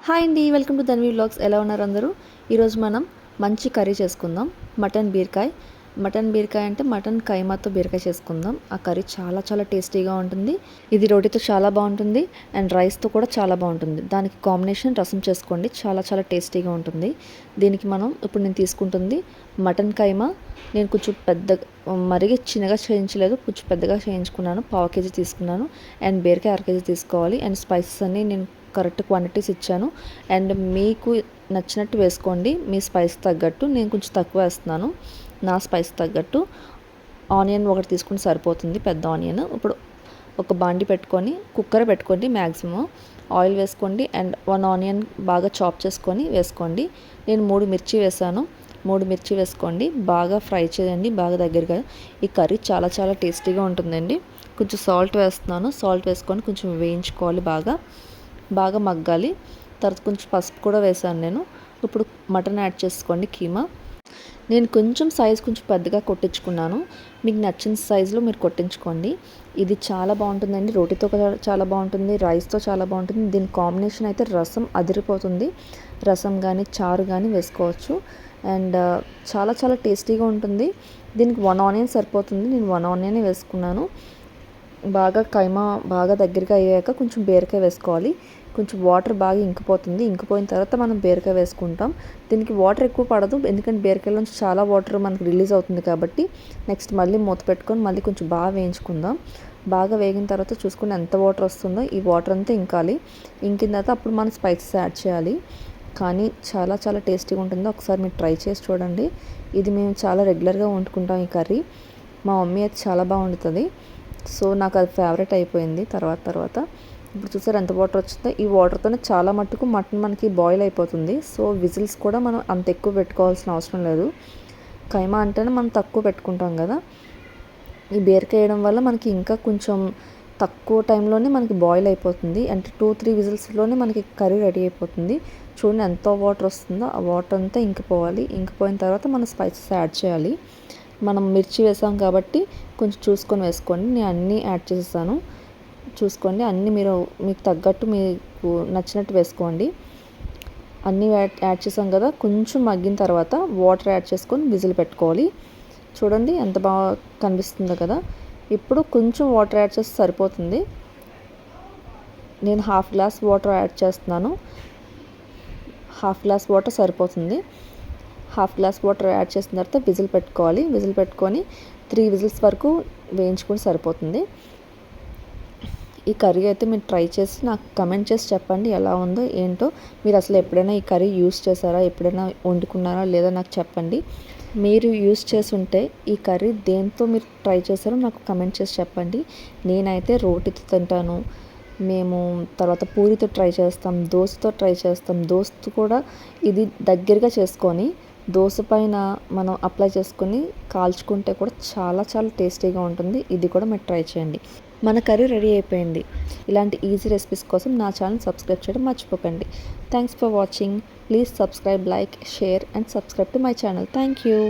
Hi అండి, welcome to Dhanvi vlogs. ఎలా ఉన్నారు అందరూ? ఈరోజు మనం మంచి కర్రీ చేసుకుందాం. మటన్ బీరకాయ అంటే మటన్ కైమాతో బీరకాయ చేసుకుందాం. ఆ కర్రీ చాలా చాలా టేస్టీగా ఉంటుంది. ఇది రోటీతో చాలా బాగుంటుంది అండ్ రైస్తో కూడా చాలా బాగుంటుంది. దానికి కాంబినేషన్ రసం చేసుకోండి, చాలా చాలా టేస్టీగా ఉంటుంది. దీనికి ఇప్పుడు నేను తీసుకుంటుంది మటన్ కైమా. నేను కొంచెం మరీ చిన్నగా చేయించలేదు, కొంచెం పెద్దగా చేయించుకున్నాను. 1/2 kg తీసుకున్నాను. అండ్ బీరకాయ 1/2 kg తీసుకోవాలి. అండ్ స్పైసెస్ అన్నీ నేను కరెక్ట్ క్వాంటిటీస్ ఇచ్చాను. అండ్ మీకు నచ్చినట్టు వేసుకోండి, మీ స్పైస్ తగ్గట్టు. నేను కొంచెం తక్కువ వేస్తున్నాను, నా స్పైస్ తగ్గట్టు. ఆనియన్ ఒకటి తీసుకుంటే సరిపోతుంది, పెద్ద ఆనియన్. ఇప్పుడు ఒక బాండి పెట్టుకొని కుక్కర్ పెట్టుకోండి, మ్యాక్సిమం ఆయిల్ వేసుకోండి. అండ్ 1 ఆనియన్ బాగా చాప్ చేసుకొని వేసుకోండి. నేను 3 మిర్చి వేసాను. 3 మిర్చి వేసుకోండి, బాగా ఫ్రై చేయండి, బాగా దగ్గరగా. ఈ కర్రీ చాలా చాలా టేస్టీగా ఉంటుందండి. కొంచెం సాల్ట్ వేస్తున్నాను. సాల్ట్ వేసుకొని కొంచెం వేయించుకోవాలి, బాగా మగ్గాలి. తర్వాత కొంచెం పసుపు కూడా వేసాను నేను. ఇప్పుడు మటన్ యాడ్ చేసుకోండి, కీమా. నేను కొంచెం పెద్దగా కొట్టించుకున్నాను. మీకు నచ్చిన సైజులో మీరు కొట్టించుకోండి. ఇది చాలా బాగుంటుందండి, రోటీతో చాలా బాగుంటుంది, రైస్తో చాలా బాగుంటుంది. దీని కాంబినేషన్ అయితే రసం అదిరిపోతుంది. రసం కానీ చారు కానీ వేసుకోవచ్చు. అండ్ చాలా చాలా టేస్టీగా ఉంటుంది. దీనికి 1 ఆనియన్ సరిపోతుంది, నేను 1 ఆనియనే వేసుకున్నాను. కైమా బాగా దగ్గరగా అయ్యాక కొంచెం బీరకాయ వేసుకోవాలి. కొంచెం వాటర్ బాగా ఇంకిపోయిన తర్వాత మనం బీరకాయ వేసుకుంటాం. దీనికి వాటర్ ఎక్కువ పడదు, ఎందుకంటే బీరకాయలోంచి చాలా వాటర్ మనకు రిలీజ్ అవుతుంది కాబట్టి. నెక్స్ట్ మళ్ళీ మూత పెట్టుకొని మళ్ళీ కొంచెం బాగా వేయించుకుందాం. బాగా వేగిన తర్వాత చూసుకుని ఎంత వాటర్ వస్తుందో, ఈ వాటర్ అంతా ఇంకిన తర్వాత అప్పుడు మనం స్పైసెస్ యాడ్ చేయాలి. కానీ చాలా చాలా టేస్టీగా ఉంటుంది. ఒకసారి మీరు ట్రై చేసి చూడండి. ఇది మేము చాలా రెగ్యులర్గా వండుకుంటాం ఈ కర్రీ. మా మమ్మీ అయితే చాలా బాగా వండుతుంది. సో నాకు అది ఫేవరెట్ అయిపోయింది. తర్వాత ఇప్పుడు చూసారు ఎంత వాటర్ వచ్చిందో. ఈ వాటర్తోనే చాలా మట్టుకు మటన్ మనకి బాయిల్ అయిపోతుంది. సో విజిల్స్ కూడా మనం అంత ఎక్కువ పెట్టుకోవాల్సిన అవసరం లేదు. కైమా అంటేనే మనం తక్కువ పెట్టుకుంటాం కదా. ఈ బీరకాయ వేయడం వల్ల మనకి ఇంకా కొంచెం తక్కువ టైంలోనే మనకి బాయిల్ అయిపోతుంది. అంటే 2-3 విజిల్స్లోనే మనకి కర్రీ రెడీ అయిపోతుంది. చూడండి ఎంత వాటర్ వస్తుందో. ఆ వాటర్ అంతా ఇంకిపోయిన తర్వాత మనం స్పైసెస్ యాడ్ చేయాలి. మనం మిర్చి వేసాం కాబట్టి కొంచెం చూసుకొని వేసుకోండి. నేను అన్నీ యాడ్ చేసేసాను, చూసుకోండి. అన్నీ మీకు తగ్గట్టు మీకు నచ్చినట్టు వేసుకోండి. అన్నీ యాడ్ చేసాం కదా. కొంచెం మగ్గిన తర్వాత వాటర్ యాడ్ చేసుకొని విజిల్ పెట్టుకోవాలి. చూడండి ఎంత బాగా కనిపిస్తుందో కదా. ఇప్పుడు కొంచెం వాటర్ యాడ్ చేస్తే సరిపోతుంది. నేను 1/2 గ్లాస్ వాటర్ యాడ్ చేస్తున్నాను. 1/2 గ్లాస్ వాటర్ సరిపోతుంది. 1/2 గ్లాస్ వాటర్ యాడ్ చేసిన తర్వాత విజిల్ పెట్టుకోవాలి. విజిల్ పెట్టుకొని 3 విజిల్స్ వరకు వేయించుకొని సరిపోతుంది. ఈ కర్రీ అయితే మీరు ట్రై చేసి నాకు కమెంట్ చేసి చెప్పండి ఎలా ఉందో ఏంటో. మీరు అసలు ఎప్పుడైనా ఈ కర్రీ యూస్ చేశారా, ఎప్పుడైనా వండుకున్నారా లేదా నాకు చెప్పండి. మీరు యూస్ చేసి ఉంటే ఈ కర్రీ దేంతో మీరు ట్రై చేశారో నాకు కమెంట్ చేసి చెప్పండి. నేనైతే రోటీతో తింటాను, మేము తర్వాత పూరితో ట్రై చేస్తాం, దోశతో ట్రై చేస్తాం. దోశ కూడా ఇది దగ్గరగా చేసుకొని దోశ పైన మనం అప్లై చేసుకొని కాల్చుకుంటే కూడా చాలా చాలా టేస్టీగా ఉంటుంది. ఇది కూడా మీరు ట్రై చేయండి. మన కర్రీ రెడీ అయిపోయింది. ఇలాంటి ఈజీ రెసిపీస్ కోసం నా ఛానల్ సబ్స్క్రైబ్ చేయడం మర్చిపోకండి. Thanks for watching. Please subscribe, like, share and subscribe to my channel. Thank you.